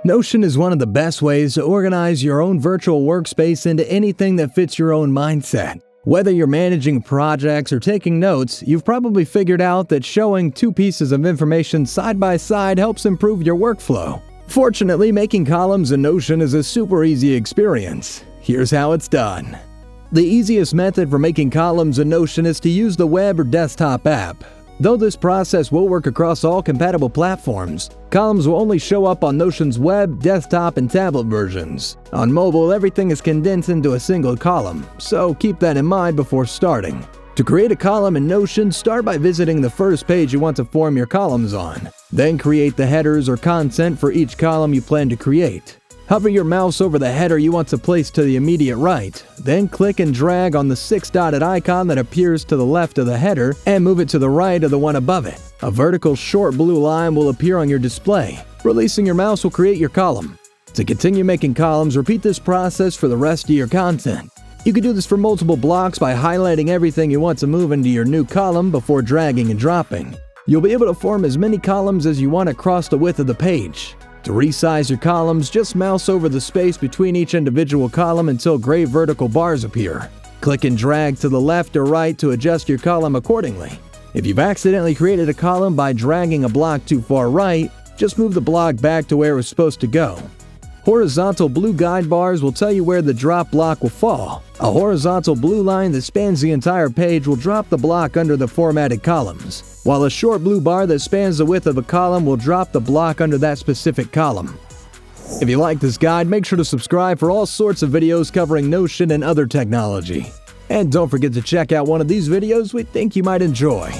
Notion is one of the best ways to organize your own virtual workspace into anything that fits your own mindset. Whether you're managing projects or taking notes, you've probably figured out that showing two pieces of information side by side helps improve your workflow. Fortunately, making columns in Notion is a super easy experience. Here's how it's done. The easiest method for making columns in Notion is to use the web or desktop app. Though this process will work across all compatible platforms, columns will only show up on Notion's web, desktop, and tablet versions. On mobile, everything is condensed into a single column, so keep that in mind before starting. To create a column in Notion, start by visiting the first page you want to form your columns on. Then create the headers or content for each column you plan to create. Hover your mouse over the header you want to place to the immediate right, then click and drag on the six-dotted icon that appears to the left of the header and move it to the right of the one above it. A vertical short blue line will appear on your display. Releasing your mouse will create your column. To continue making columns, repeat this process for the rest of your content. You can do this for multiple blocks by highlighting everything you want to move into your new column before dragging and dropping. You'll be able to form as many columns as you want across the width of the page. To resize your columns, just mouse over the space between each individual column until gray vertical bars appear. Click and drag to the left or right to adjust your column accordingly. If you've accidentally created a column by dragging a block too far right, just move the block back to where it was supposed to go. Horizontal blue guide bars will tell you where the drop block will fall. A horizontal blue line that spans the entire page will drop the block under the formatted columns, while a short blue bar that spans the width of a column will drop the block under that specific column. If you like this guide, make sure to subscribe for all sorts of videos covering Notion and other technology. And don't forget to check out one of these videos we think you might enjoy.